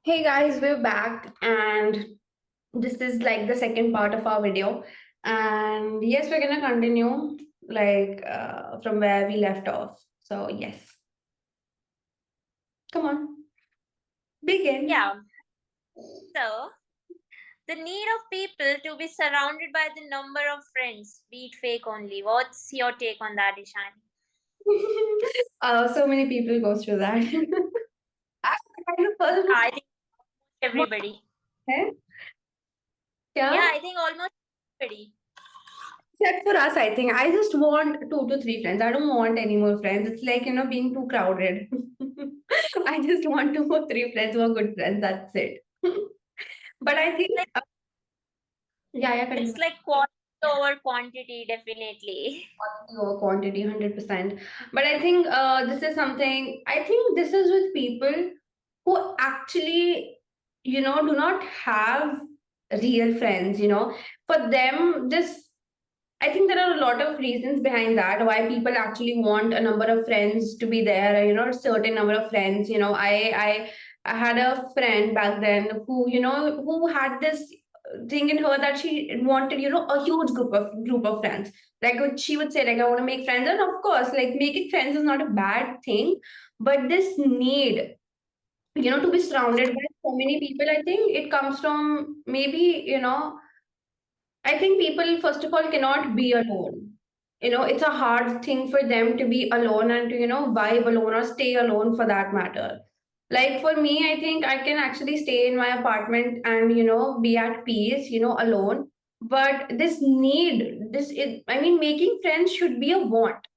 Hey guys, we're back, and this is like the second part of our video. And yes, we're gonna continue from where we left off. So, yes, come on, begin. Yeah. So, the need of people to be surrounded by the number of friends, be it fake only. What's your take on that, Ishani? So many people go through that. I'm the kind of person I think who wants everybody. friends, Yeah, yeah. I think almost everybody. Except for us, I think I just want two to three friends. I don't want any more friends. It's like being too crowded. I just want two or three friends who are good friends. That's it. But I think, Like yeah, yeah, it's continue. like quality over quantity, definitely. Quality over quantity, 100%. But I think this is something, I think this is with people who actually, do not have real friends, For them, this, I think there are a lot of reasons behind that, why people actually want a number of friends to be there, a certain number of friends. I had a friend back then who had this thing in her that she wanted, a huge group of friends. Like she would say, like, I want to make friends, and of course, like making friends is not a bad thing, but this need, to be surrounded by so many people, I think it comes from maybe, I think people, first of all, cannot be alone. It's a hard thing for them to be alone and to, vibe alone or stay alone for that matter. Like for me, I think I can actually stay in my apartment and, be at peace, alone. But this need, I mean, making friends should be a want.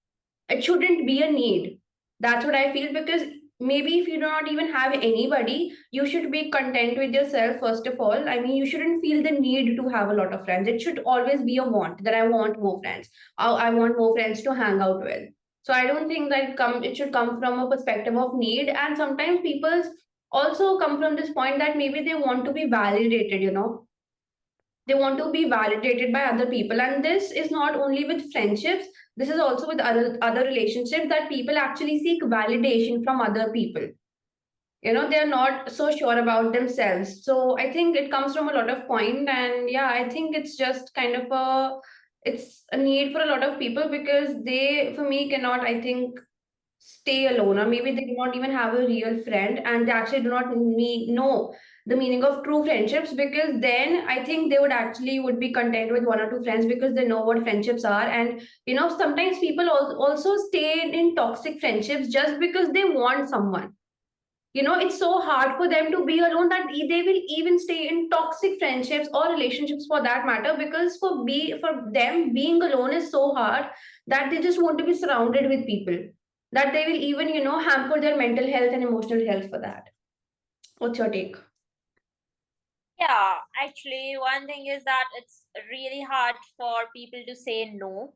It shouldn't be a need. That's what I feel, because maybe if you do not even have anybody, you should be content with yourself, first of all. I mean, you shouldn't feel the need to have a lot of friends. It should always be a want, that I want more friends. I want more friends to hang out with. So I don't think that it should come from a perspective of need. And sometimes people also come from this point that maybe they want to be validated, they want to be validated by other people, and this is not only with friendships, this is also with other relationships, that people actually seek validation from other people. They're not so sure about themselves. So I think it comes from a lot of point, and yeah, I think it's just kind of it's a need for a lot of people, because they, for me, cannot, I think, stay alone, or maybe they do not even have a real friend, and they actually do not know the meaning of true friendships, because then I think they would be content with one or two friends, because they know what friendships are. And sometimes people also stay in toxic friendships just because they want someone. It's so hard for them to be alone that they will even stay in toxic friendships or relationships, for that matter, because for them, being alone is so hard that they just want to be surrounded with people, that they will even hamper their mental health and emotional health for that. What's your take? Yeah, actually, one thing is that it's really hard for people to say no,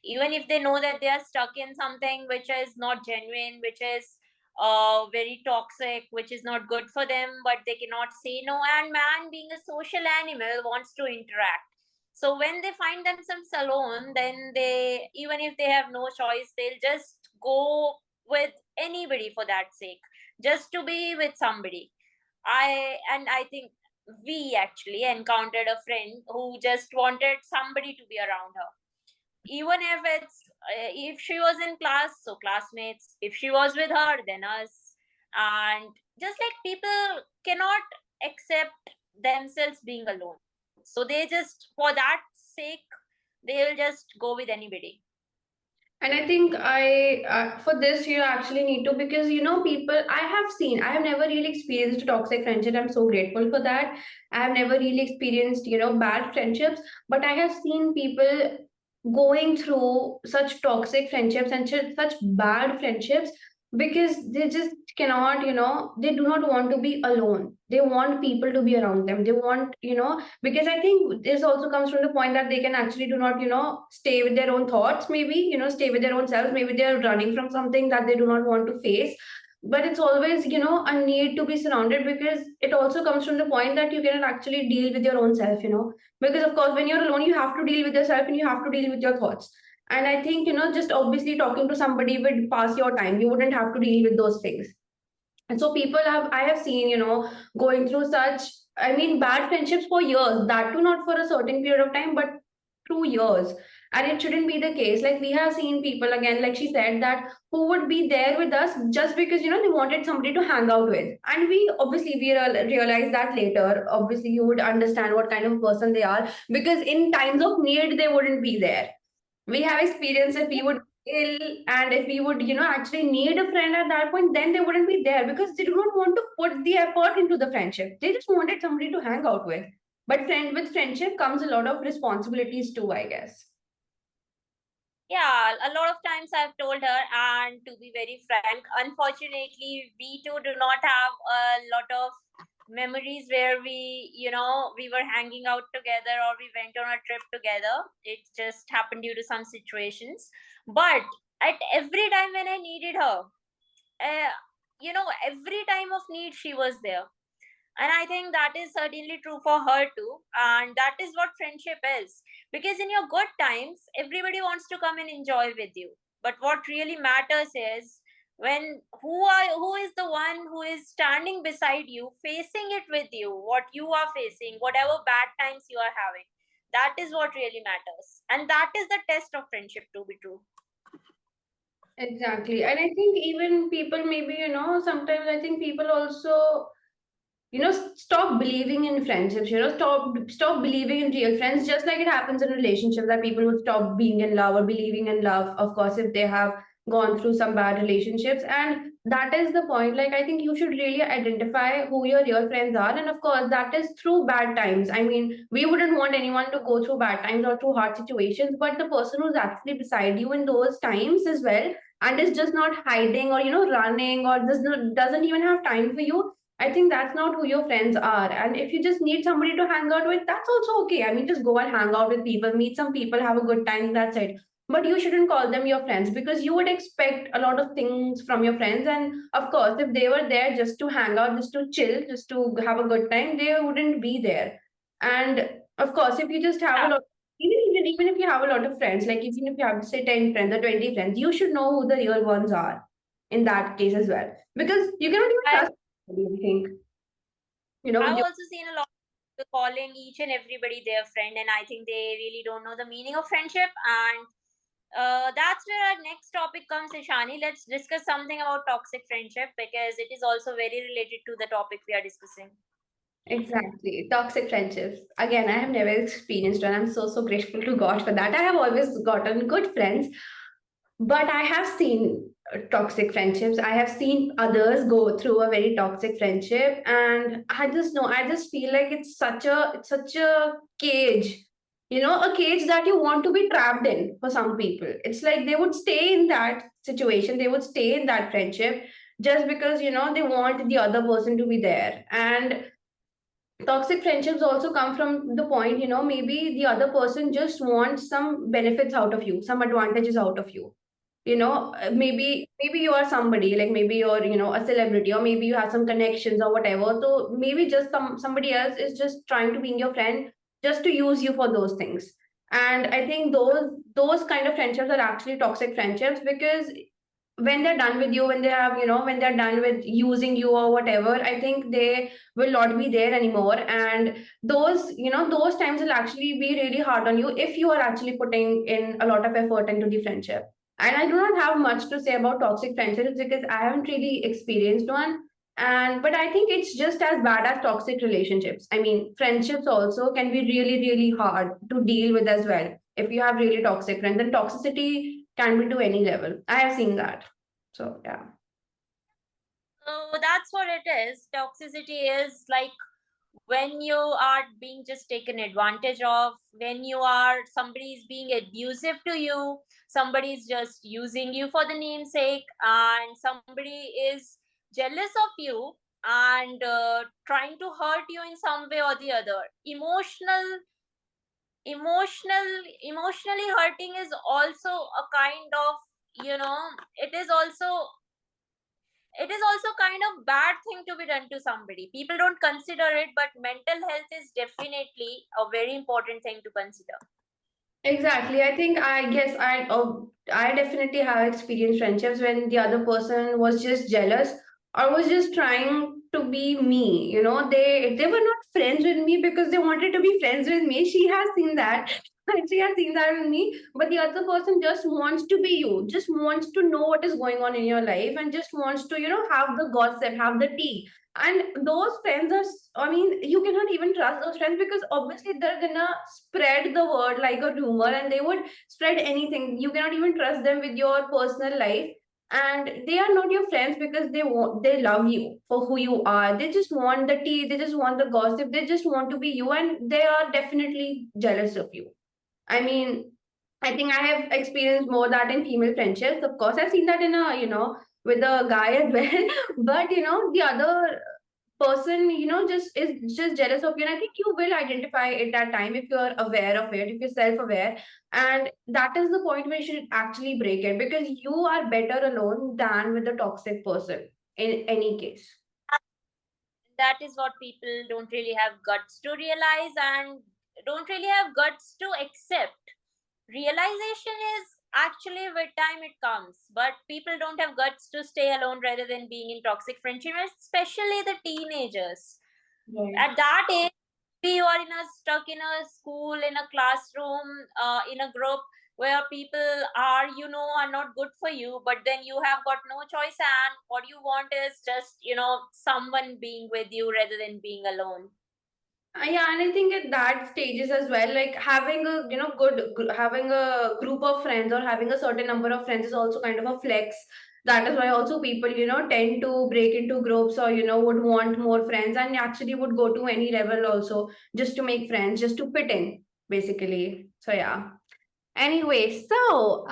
even if they know that they are stuck in something which is not genuine, which is very toxic, which is not good for them, but they cannot say no. And man, being a social animal, wants to interact. So when they find themselves alone, then they, even if they have no choice, they'll just go with anybody for that sake, just to be with somebody. I think we actually encountered a friend who just wanted somebody to be around her, even if it's if she was in class, so classmates, if she was with her, then us. And just like people cannot accept themselves being alone, so they just, for that sake, they'll just go with anybody. And I think for this, you actually need to, because people, I have never really experienced a toxic friendship. I'm so grateful for that. I have never really experienced bad friendships, but I have seen people going through such toxic friendships and such bad friendships, because they just cannot, they do not want to be alone. They want people to be around them. They want, because I think this also comes from the point that they can actually do not, stay with their own thoughts, maybe, stay with their own selves. Maybe they're running from something that they do not want to face. But it's always, a need to be surrounded, because it also comes from the point that you cannot actually deal with your own self, because of course, when you're alone, you have to deal with yourself and you have to deal with your thoughts. And I think, just obviously talking to somebody would pass your time. You wouldn't have to deal with those things. And so I have seen, going through such, I mean, bad friendships for years, that too not for a certain period of time, but through years. And it shouldn't be the case. Like we have seen people, again, like she said, that who would be there with us just because, they wanted somebody to hang out with. And we obviously realize that later. Obviously, you would understand what kind of person they are, because in times of need, they wouldn't be there. We have experienced if we would ill, and if we would actually need a friend at that point, then they wouldn't be there because they do not want to put the effort into the friendship. They just wanted somebody to hang out with. But with friendship comes a lot of responsibilities too, I guess. Yeah, a lot of times I've told her, and to be very frank, unfortunately, we two do not have a lot of memories where we were hanging out together or we went on a trip together. It just happened due to some situations. But at every time when I needed her, every time of need, she was there. And I think that is certainly true for her too, and that is what friendship is. Because in your good times, everybody wants to come and enjoy with you, but what really matters is when who is the one who is standing beside you, facing it with you, what you are facing, whatever bad times you are having. That is what really matters, and that is the test of friendship, to be true. Exactly. And I think even people, maybe, sometimes I think people also, stop believing in friendships, stop believing in real friends, just like it happens in relationships, that people would stop being in love or believing in love, of course, if they have gone through some bad relationships. And that is the point. Like, I think you should really identify who your real friends are. And of course, that is through bad times. I mean, we wouldn't want anyone to go through bad times or through hard situations, but the person who's actually beside you in those times as well, and is just not hiding or running, or doesn't even have time for you, I think that's not who your friends are. And if you just need somebody to hang out with, that's also okay. I mean, just go and hang out with people, meet some people, have a good time, that's it. But you shouldn't call them your friends, because you would expect a lot of things from your friends. And of course, if they were there just to hang out, just to chill, just to have a good time, they wouldn't be there. And of course, if you just have a lot, even if you have a lot of friends, like even if you have, say, 10 friends or 20 friends, you should know who the real ones are in that case as well. Because you cannot even I, trust anybody, I think. I've With your also seen a lot of people calling each and everybody their friend, and I think they really don't know the meaning of friendship. And that's where our next topic comes, Ishani. Let's discuss something about toxic friendship, because it is also very related to the topic we are discussing. exactly toxic friendships. Again, I have never experienced one. I'm so grateful to God for that. I have always gotten good friends, but I have seen toxic friendships. I have seen others go through a very toxic friendship, and I just know. I just feel like it's such a cage. A cage that you want to be trapped in for some people. It's like they would stay in that situation, they would stay in that friendship just because they want the other person to be there. And toxic friendships also come from the point, maybe the other person just wants some benefits out of you, some advantages out of you. Maybe you are somebody, like maybe you're a celebrity, or maybe you have some connections or whatever. So maybe just somebody else is just trying to be your friend, just to use you for those things. And I think those kind of friendships are actually toxic friendships, because when they're done with you, when they have when they're done with using you or whatever, I think they will not be there anymore. And those times will actually be really hard on you if you are actually putting in a lot of effort into the friendship. And I do not have much to say about toxic friendships, because I haven't really experienced one. And but I think it's just as bad as toxic relationships. I mean, friendships also can be really, really hard to deal with as well. If you have really toxic friends, then toxicity can be to any level. I have seen that. So yeah. So that's what it is. Toxicity is like when you are being just taken advantage of, when you are somebody is being abusive to you, somebody is just using you for the namesake, and somebody is jealous of you and trying to hurt you in some way or the other. Emotionally hurting is also a kind of, you know it is also it is also kind of bad thing to be done to somebody. People don't consider it, but mental health is definitely a very important thing to consider. Exactly. I think I guess I definitely have experienced friendships when the other person was just jealous I was just trying to be me. You know, they were not friends with me because they wanted to be friends with me. She has seen that. She has seen that in me. But the other person just wants to be you, just wants to know what is going on in your life, and just wants to, have the gossip, have the tea. And those friends are, I mean, you cannot even trust those friends because obviously they're gonna spread the word like a rumor and they would spread anything. You cannot even trust them with your personal life, and they are not your friends because they love you for who you are. They just want the tea, they just want the gossip, they just want to be you, and they are definitely jealous of you. I mean, I think I have experienced more that in female friendships. Of course, I've seen that in a, with a guy as well. But the other person, just is just jealous of you. And I think you will identify at that time if you're aware of it, if you're self-aware. And that is the point where you should actually break it, because you are better alone than with a toxic person in any case. That is what people don't really have guts to realize and don't really have guts to accept. Realization is actually with time it comes, but people don't have guts to stay alone rather than being in toxic friendship, especially the teenagers. Right. At that age, you are stuck in a school, in a classroom, in a group where people are not good for you, but then you have got no choice, and what you want is just someone being with you rather than being alone. Yeah, and I think at that stages as well, like having a having a group of friends or having a certain number of friends is also kind of a flex. That is why also people tend to break into groups, or would want more friends, and actually would go to any level also just to make friends, just to fit in, basically. So yeah. Anyway, so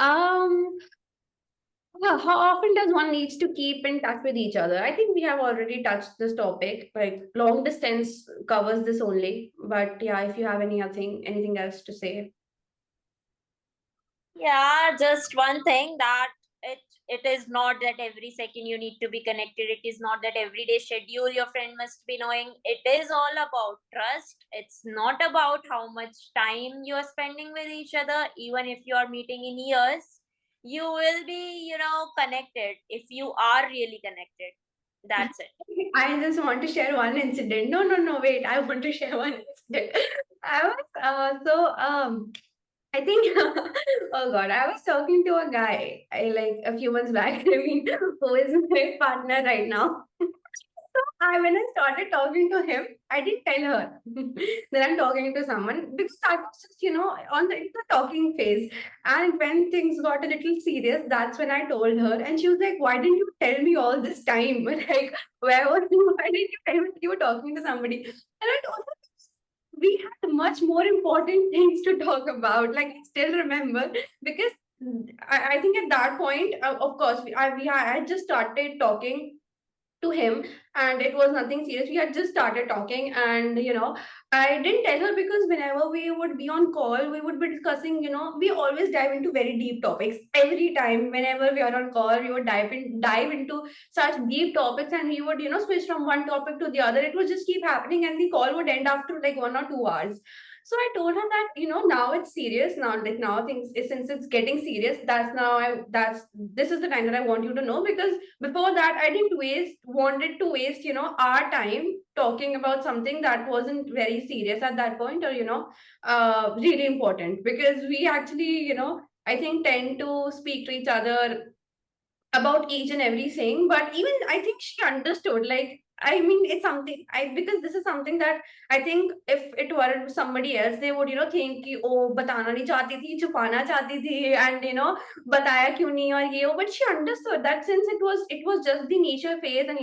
well, how often does one needs to keep in touch with each other? I think we have already touched this topic. Like long distance covers this only. But yeah, if you have anything else to say. Yeah, just one thing that it is not that every second you need to be connected. It is not that every day schedule your friend must be knowing. It is all about trust. It's not about how much time you are spending with each other. Even if you are meeting in years, you will be, connected if you are really connected. That's it. I just want to share one incident. No, no, no, wait. I want to share one incident. I was I think oh god, I was talking to a guy like a few months back. I mean, who is my partner right now. When I started talking to him, I didn't tell her that I'm talking to someone, because I was just, on the talking phase. And when things got a little serious, that's when I told her. And she was like, "Why didn't you tell me all this time? Like, where was you? Why didn't you tell me that you were talking to somebody?" And I told her we had much more important things to talk about. Like, I still remember, because I think at that point, of course, I had just started talking to him, and it was nothing serious. We had just started talking, and I didn't tell her because whenever we would be on call, we would be discussing, we always dive into very deep topics every time. Whenever we are on call, we would dive into such deep topics, and we would switch from one topic to the other. It would just keep happening, and the call would end after like 1 or 2 hours. So I told her that, now it's serious. Now, like, now things, since it's getting serious, this is the time that I want you to know, because before that I didn't wanted to waste our time talking about something that wasn't very serious at that point, or really important, because we actually I think tend to speak to each other about each and everything. But even I think she understood, like, I mean, it's something I because this is something that I think if it were somebody else, they would think कि oh बताना नहीं चाहती थी, छुपाना चाहती थी, and बताया क्यों नहीं और ये वो. But she understood that since it was just the initial phase, and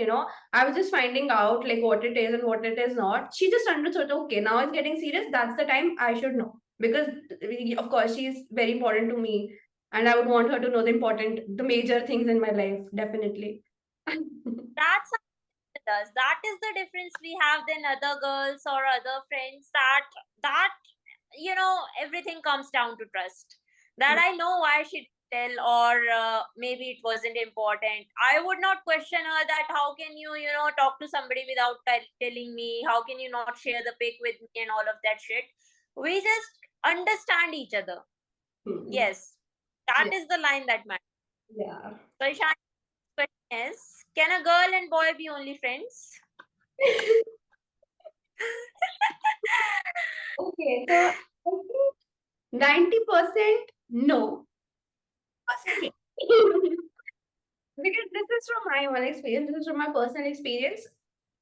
I was just finding out like what it is and what it is not. She just understood, okay, now it's getting serious, that's the time I should know, because of course she's very important to me, and I would want her to know the major things in my life, definitely. That's how it does. That is the difference we have than other girls or other friends. That everything comes down to trust. That I know why she didn't tell, or maybe it wasn't important. I would not question her that how can you talk to somebody without telling me, how can you not share the pic with me and all of that shit. We just understand each other. Yes, that Yeah. is the line that matters. Yeah. So Ishan, question is, Can a girl and boy be only friends? Okay, so I think 90% no. Possibly. Because this is from my own experience, this is from my personal experience.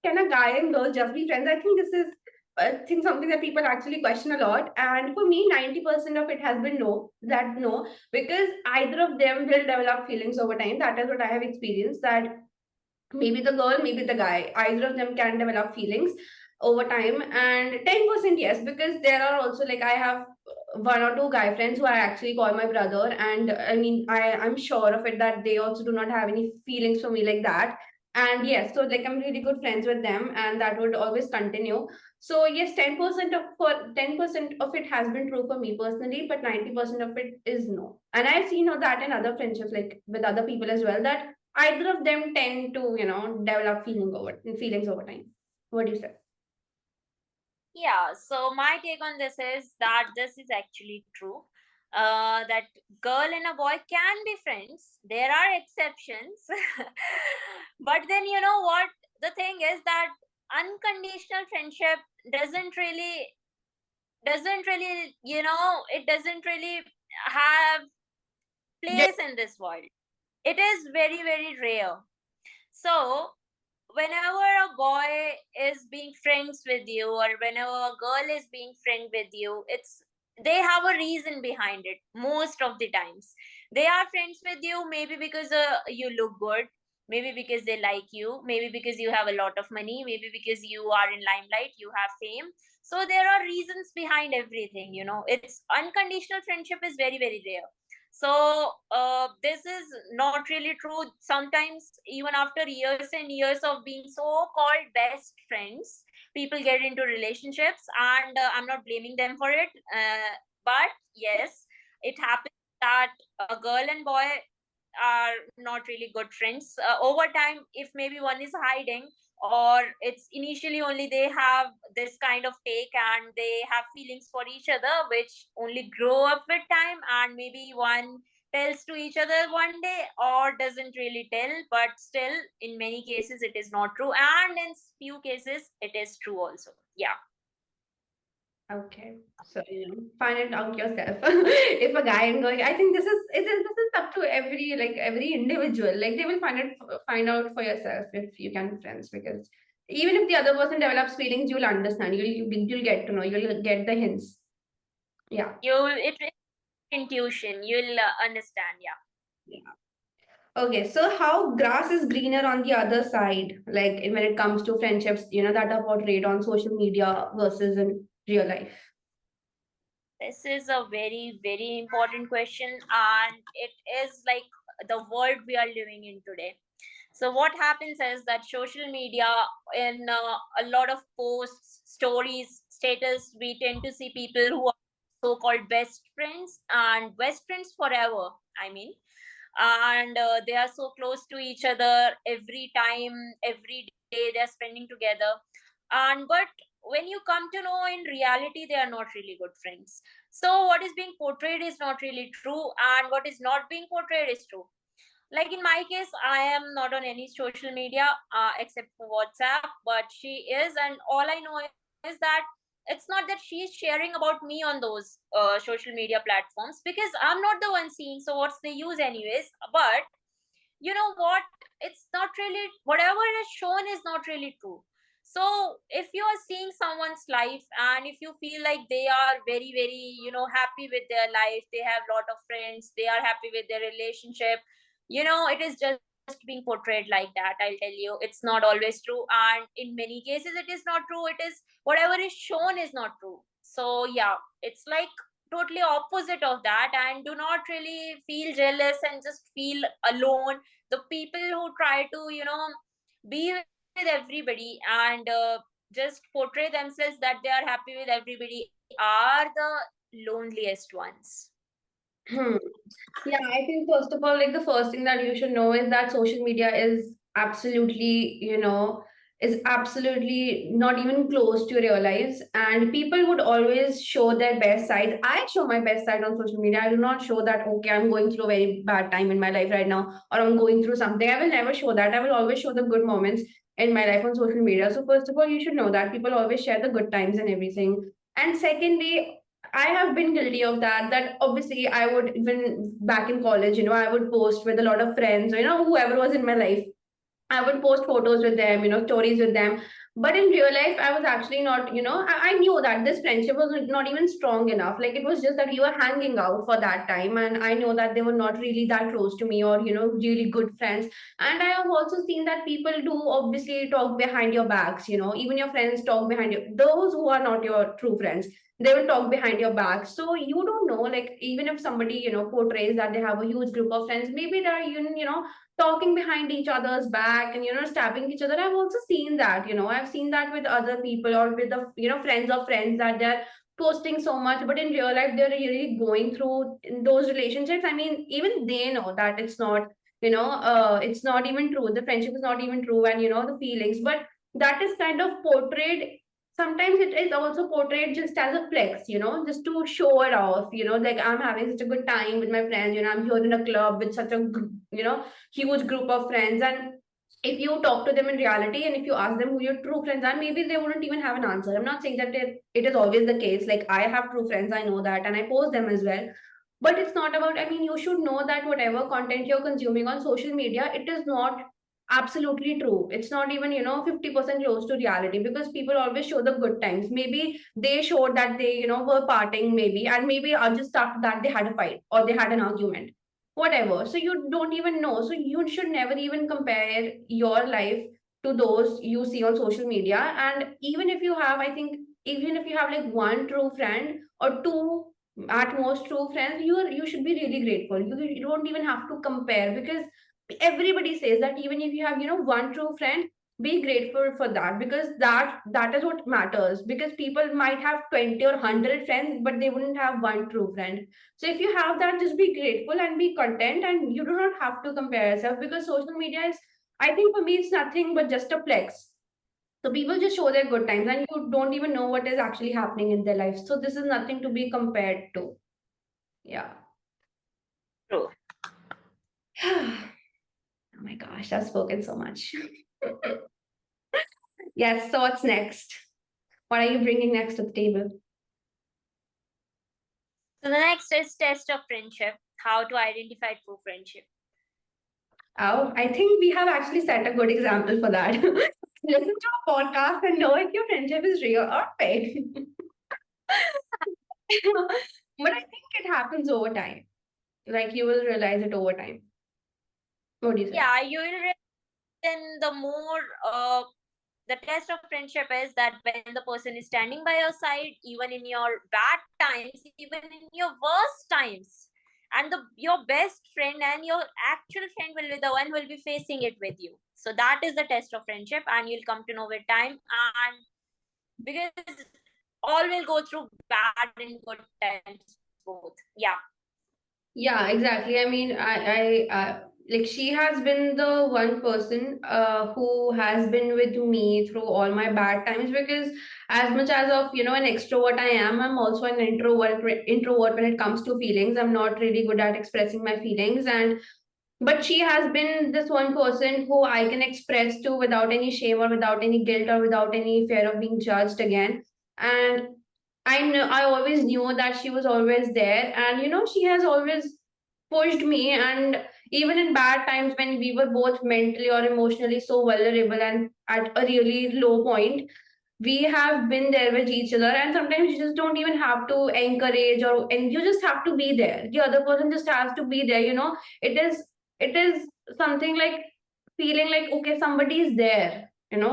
Can a guy and girl just be friends? I think this is something that people actually question a lot. And for me, 90% of it has been no, that no, because either of them will develop feelings over time. That is what I have experienced. That maybe the girl, maybe the guy, either of them can develop feelings over time. And 10% yes, because there are also, like, I have one or two guy friends who I actually call my brother, and I mean, I'm sure of it that they also do not have any feelings for me like that. And yes, so like I'm really good friends with them, and that would always continue. So yes, 10% of for 10% of it has been true for me personally, but 90% of it is no. And I've seen that in other friendships, like with other people as well, that either of them tend to, develop feelings over time. What do you say? Yeah, so my take on this is that this is actually true. That girl and a boy can be friends. There are exceptions. But then you know what? The thing is that unconditional friendship doesn't really it doesn't really have Just place in this world. It is very, very rare. So whenever a boy is being friends with you, or whenever a girl is being friend with you, it's they have a reason behind it. Most of the times they are friends with you, maybe because you look good, maybe because they like you, maybe because you have a lot of money, maybe because you are in limelight, you have fame. So there are reasons behind everything. It's unconditional friendship is very, very rare. So this is not really true. Sometimes even after years and years of being so called best friends, people get into relationships, and I'm not blaming them for it. But yes, it happens that a girl and boy are not really good friends. Over time, if maybe one is hiding, or it's initially only they have this kind of take and they have feelings for each other, which only grow up with time, and maybe one tells to each other one day or doesn't really tell, but still in many cases it is not true, and in few cases it is true also. Yeah. okay. So find it out yourself. If a guy and girl, I think this is up to every individual. Like they will find out for yourself if you can be friends, because even if the other person develops feelings, you'll understand. You'll get to know. You'll get the hints. Yeah. It's intuition, you'll understand. Yeah. Yeah. Okay, so how grass is greener on the other side, like when it comes to friendships, that are portrayed on social media versus in real life. This is a very, very important question, and it is like the world we are living in today. So, what happens is that social media, in a lot of posts, stories, status, we tend to see people who are so called best friends and best friends forever. I mean, and they are so close to each other every time, every day they're spending together. And but when you come to know in reality, they are not really good friends. So what is being portrayed is not really true, and what is not being portrayed is true. Like in my case, I am not on any social media except for WhatsApp, but she is, and all I know is that it's not that she's sharing about me on those social media platforms, because I'm not the one seeing, so what's the use anyways. But you know what, it's not really, whatever is shown is not really true. So if you are seeing someone's life, and if you feel like they are very, very happy with their life, they have a lot of friends, they are happy with their relationship, it is just being portrayed like that. I'll tell you, it's not always true, and in many cases it is not true. It is whatever is shown is not true. So yeah, it's like totally opposite of that, and do not really feel jealous and just feel alone. The people who try to be with everybody and just portray themselves that they are happy with everybody are the loneliest ones. Hmm. Yeah, I think first of all, like the first thing that you should know is that social media is absolutely, is absolutely not even close to real lives. And people would always show their best side. I show my best side on social media. I do not show that, okay, I'm going through a very bad time in my life right now, or I'm going through something. I will never show that. I will always show the good moments in my life on social media. So, first of all, you should know that people always share the good times and everything. And secondly, I have been guilty of that. That obviously I would, even back in college, I would post with a lot of friends, whoever was in my life. I would post photos with them, stories with them. But in real life, I was actually not, I knew that this friendship was not even strong enough. Like, it was just that you were hanging out for that time. And I know that they were not really that close to me, or, really good friends. And I have also seen that people do obviously talk behind your backs, even your friends talk behind you. Those who are not your true friends, they will talk behind your back. So you don't know, like, even if somebody, portrays that they have a huge group of friends, maybe they're even, talking behind each other's back and stabbing each other. I've also seen that, I've seen that with other people, or with the friends of friends, that they're posting so much, but in real life they're really going through in those relationships. I mean, even they know that it's not, it's not even true, the friendship is not even true, and the feelings, but that is kind of portrayed. Sometimes it is also portrayed just as a flex, just to show it off, like, I'm having such a good time with my friends, I'm here in a club with such a huge group of friends. And if you talk to them in reality, and if you ask them who your true friends are, maybe they wouldn't even have an answer. I'm not saying that it is always the case. Like, I have true friends, I know that, and I post them as well. But it's not about, I mean, you should know that whatever content you're consuming on social media, it is not absolutely true. It's not even, 50% close to reality, because people always show the good times. Maybe they showed that they, were partying, maybe, and maybe just after that they had a fight or they had an argument, whatever. So you don't even know. So you should never even compare your life to those you see on social media. And even if you have, I think, even if you have like one true friend or two at most true friends, you should be really grateful. You don't even have to compare, because everybody says that even if you have, one true friend, be grateful for that, because that is what matters. Because people might have 20 or 100 friends, but they wouldn't have one true friend. So if you have that, just be grateful and be content, and you do not have to compare yourself, because social media is, I think, for me, it's nothing but just a flex. So people just show their good times, and you don't even know what is actually happening in their lives. So this is nothing to be compared to. Yeah. True. Oh my gosh, I've spoken so much. Yes, so what's next? What are you bringing next to the table? So the next is test of friendship. How to identify true friendship. Oh, I think we have actually set a good example for that. Listen to a podcast and know if your friendship is real or fake. But I think it happens over time. Like, you will realize it over time. What do you say? Yeah, you will realize then the more the test of friendship is that when the person is standing by your side, even in your bad times, even in your worst times, and your best friend and your actual friend will be the one who will be facing it with you. So that is the test of friendship, and you'll come to know with time. And because all will go through bad and good times both. Yeah. Yeah, exactly. I mean, like, she has been the one person who has been with me through all my bad times, because as much as of, an extrovert I am, I'm also an introvert when it comes to feelings. I'm not really good at expressing my feelings. And but she has been this one person who I can express to without any shame, or without any guilt, or without any fear of being judged again. And I always knew that she was always there, and she has always pushed me. And even in bad times, when we were both mentally or emotionally so vulnerable and at a really low point, we have been there with each other. And sometimes you just don't even have to encourage, and you just have to be there. The other person just has to be there. It is something like feeling like, okay, somebody is there.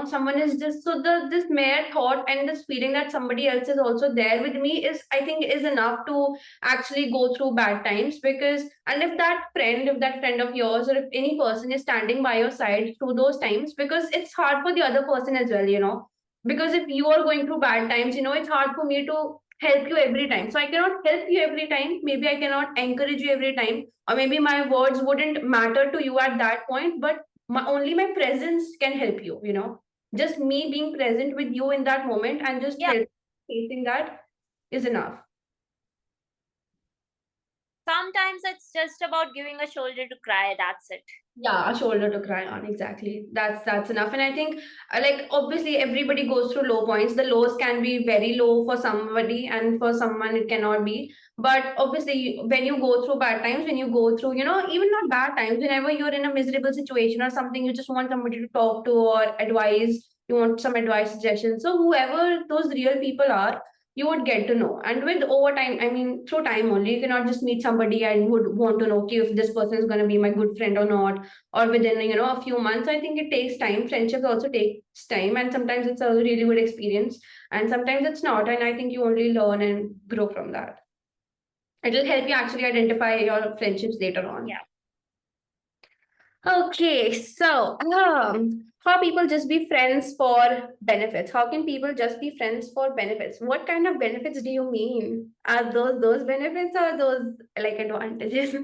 Someone is just, so this mere thought and this feeling that somebody else is also there with me is, I think, is enough to actually go through bad times. Because, and if that friend of yours, or if any person is standing by your side through those times, because it's hard for the other person as well. Because if you are going through bad times, it's hard for me to help you every time. So I cannot help you every time. Maybe I cannot encourage you every time, or maybe my words wouldn't matter to you at that point, but only my presence can help you. Just me being present with you in that moment and just Yeah, facing that is enough. sometimes it's just about giving a shoulder to cry. That's it. Yeah, a shoulder to cry on. Exactly. That's enough. And I think, like, obviously, everybody goes through low points. The lows can be very low for somebody, and for someone it cannot be. But obviously, when you go through bad times, when you go through, even not bad times, whenever you're in a miserable situation or something, you just want somebody to talk to or advise. You want some advice, suggestions. So whoever those real people are, you would get to know. And with over time, I mean, through time only, you cannot just meet somebody and would want to know, okay, if this person is going to be my good friend or not, or within a few months. I think it takes time. Friendships also takes time, and sometimes it's a really good experience, and sometimes it's not. And I think you only learn and grow from that. It'll help you actually identify your friendships later on. Yeah. Okay, so how people just be friends for benefits? How can people just be friends for benefits? What kind of benefits do you mean? Are those benefits or those like advantages?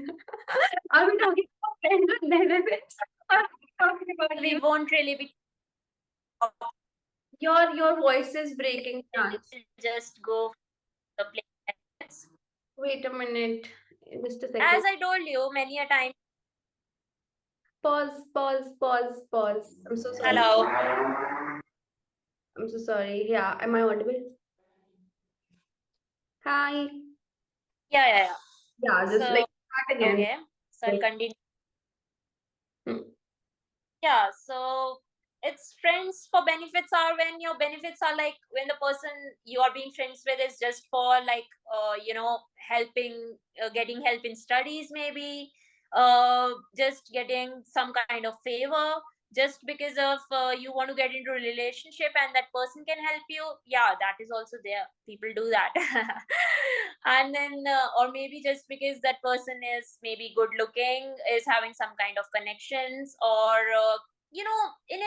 Are we talking about friends with benefits? Or are we talking about We won't really be your voice is breaking, Chance. just go the place. Wait a minute. Just a second. As I told you many a time. Pause, pause, pause, pause. I'm so sorry. Hello. I'm so sorry. Yeah, am I audible? Hi. Yeah. Yeah, just So like start again. okay. So I'll continue. Hmm. Yeah. So it's friends for benefits are when your benefits are like when the person you are being friends with is just for like helping, getting help in studies, maybe just getting some kind of favor, just because of you want to get into a relationship and that person can help you. Yeah, that is also there. People do that. And then or maybe just because that person is maybe good looking, is having some kind of connections, or in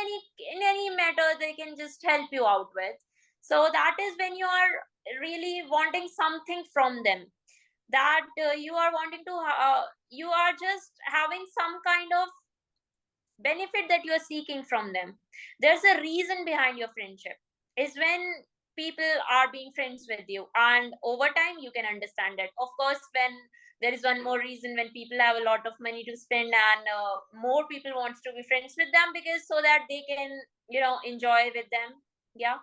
any matter they can just help you out with. So that is when you are really wanting something from them, that you are wanting to you are just having some kind of benefit that you are seeking from them. There's a reason behind your friendship, is when people are being friends with you, and over time you can understand that. Of course, when there is one more reason, when people have a lot of money to spend, and more people wants to be friends with them, because so that they can enjoy with them. Yeah.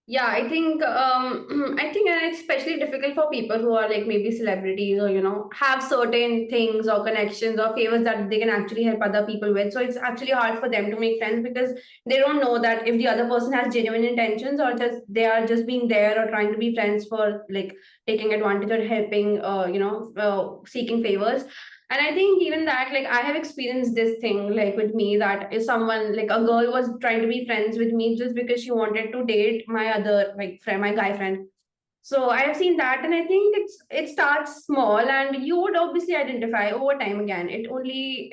Yeah, I think I think it's especially difficult for people who are like maybe celebrities or have certain things or connections or favors that they can actually help other people with. So it's actually hard for them to make friends because they don't know that if the other person has genuine intentions or just they are just being there or trying to be friends for like taking advantage or helping seeking favors. And I think even that, like, I have experienced this thing, like, with me, that if someone, like, a girl was trying to be friends with me just because she wanted to date my other, like, friend, my guy friend. So I have seen that, and I think it starts small, and you would obviously identify over time. Again, it only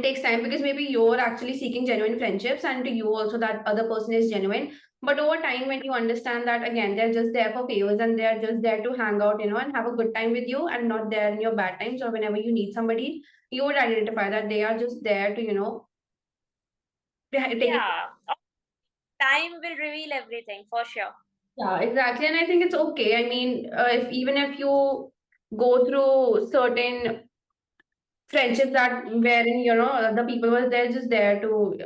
takes time because maybe you're actually seeking genuine friendships, and to you also that other person is genuine. But over time, when you understand that again, they're just there for favors and they're just there to hang out, and have a good time with you, and not there in your bad times or whenever you need somebody, you would identify that they are just there to take it. Yeah, time will reveal everything for sure. Yeah, exactly. And I think it's okay. I mean, if even if you go through certain friendships that wherein the people were there just there to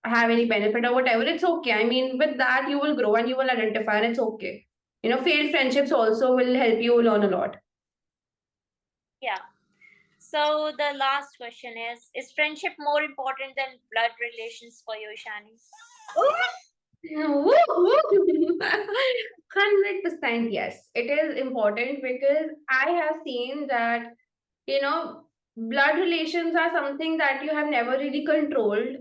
have any benefit or whatever, it's okay. I mean, with that you will grow and you will identify, and it's okay. Failed friendships also will help you learn a lot. Yeah. So the last question is friendship more important than blood relations for you, Shani? Woo, woo. 100% yes, it is important because I have seen that blood relations are something that you have never really controlled.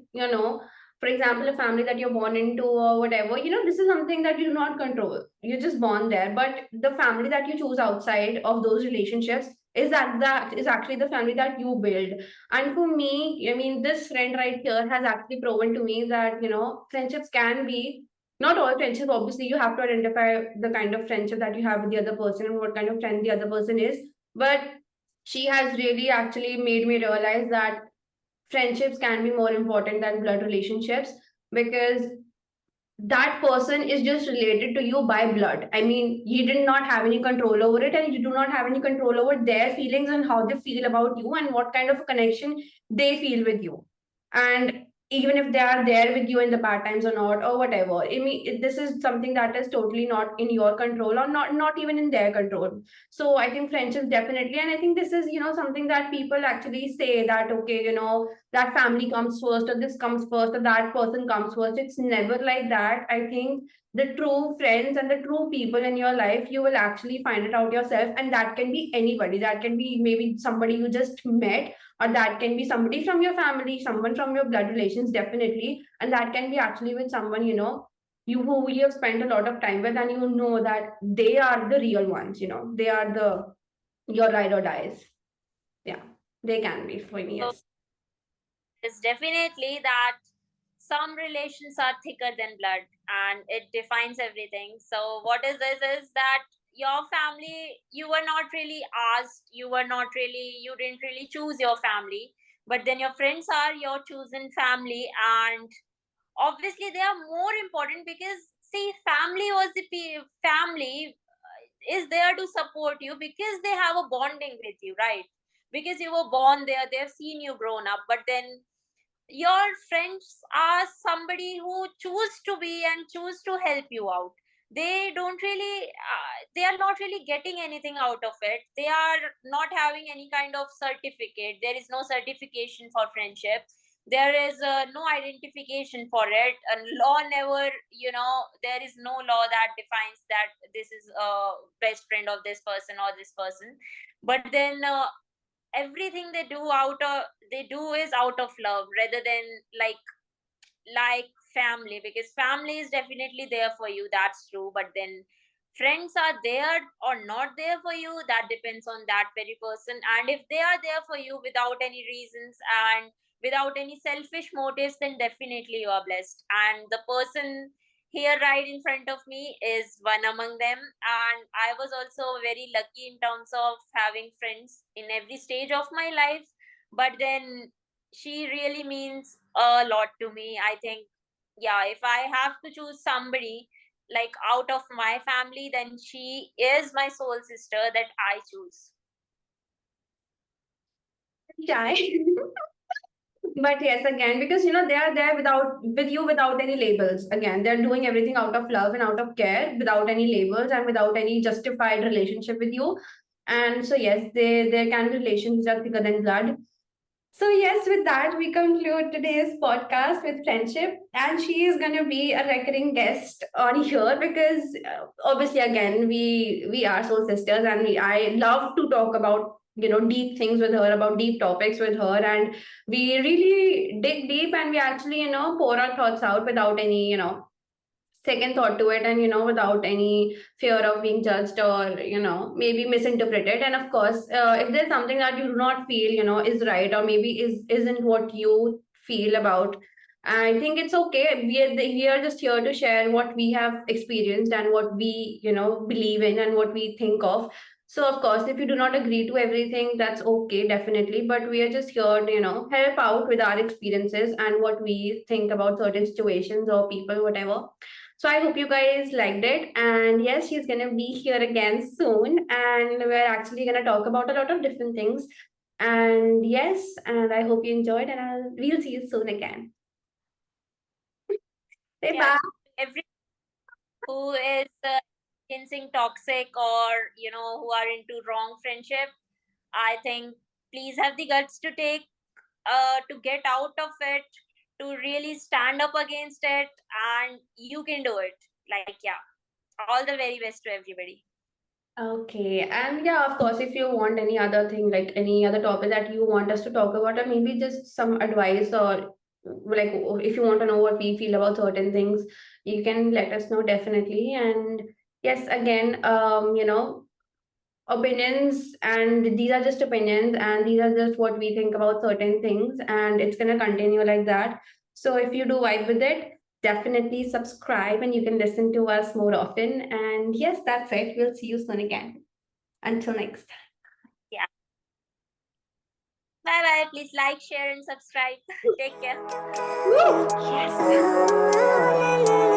For example, a family that you're born into or whatever, this is something that you do not control. You're just born there. But the family that you choose outside of those relationships that is actually the family that you build. And for me, I mean, this friend right here has actually proven to me that friendships can be, not all friendships, obviously you have to identify the kind of friendship that you have with the other person and what kind of friend the other person is. But she has really actually made me realize that friendships can be more important than blood relationships, because that person is just related to you by blood. I mean, you did not have any control over it, and you do not have any control over their feelings and how they feel about you and what kind of a connection they feel with you. And even if they are there with you in the bad times or not, or whatever, I mean, this is something that is totally not in your control, or not even in their control. So I think friendships definitely, and I think this is, something that people actually say that, okay, that family comes first, or this comes first, or that person comes first. It's never like that. I think the true friends and the true people in your life, you will actually find it out yourself, and that can be anybody. That can be maybe somebody you just met, or that can be somebody from your family, someone from your blood relations, definitely. And that can be actually with someone, you who you have spent a lot of time with, and you know that they are the real ones. They are the your ride or dies. Yeah, they can be for me. So Yes. it's definitely that some relations are thicker than blood and it defines everything. So what is this is that your family, you were not really asked, you didn't really choose your family, but then your friends are your chosen family, and obviously they are more important because see, family is there to support you because they have a bonding with you, right? Because you were born there, they've seen you grown up. But then your friends are somebody who choose to be and choose to help you out. They don't really they are not really getting anything out of it. They are not having any kind of certificate. There is no certification for friendship. There is no identification for it, and law never, there is no law that defines that this is a best friend of this person or this person. But then everything they do is out of love rather than like family, because family is definitely there for you, that's true. But then friends are there or not there for you, that depends on that very person. And if they are there for you without any reasons and without any selfish motives, then definitely you are blessed. And the person here right in front of me is one among them. And I was also very lucky in terms of having friends in every stage of my life. But then she really means a lot to me. I think, yeah, if I have to choose somebody like out of my family, then she is my soul sister that I choose. Shy. But yes, again, because they are there with you without any labels. Again, they're doing everything out of love and out of care, without any labels and without any justified relationship with you. And so yes, there can be relations that are thicker than blood. So yes, with that we conclude today's podcast with friendship, and she is going to be a recurring guest on here because obviously, again, we are soul sisters, and I love to talk about deep things with her, about deep topics with her, and we really dig deep, and we actually pour our thoughts out without any second thought to it, and without any fear of being judged or maybe misinterpreted. And of course, if there's something that you do not feel is right, or maybe isn't what you feel about, I think it's okay. We are just here to share what we have experienced and what we believe in and what we think of. So of course, if you do not agree to everything, that's okay, definitely, but we are just here to help out with our experiences and what we think about certain situations or people, whatever. So I hope you guys liked it. And yes, she's going to be here again soon. And we're actually going to talk about a lot of different things. And yes, and I hope you enjoyed. And we'll see you soon again. Say Yeah, bye. every who is experiencing toxic or who are into wrong friendship, I think please have the guts to take to get out of it, to really stand up against it, and you can do it. Like, yeah, all the very best to everybody. Okay. And yeah, of course, if you want any other thing, like any other topic that you want us to talk about, or maybe just some advice, or like if you want to know what we feel about certain things, you can let us know, definitely. And yes, again, opinions, and these are just opinions, and these are just what we think about certain things, and it's going to continue like that. So if you do vibe with it, definitely subscribe, and you can listen to us more often. And yes, that's it. We'll see you soon again. Until next time. Yeah. Bye bye. Please like, share, and subscribe. Take care. Woo! Yes.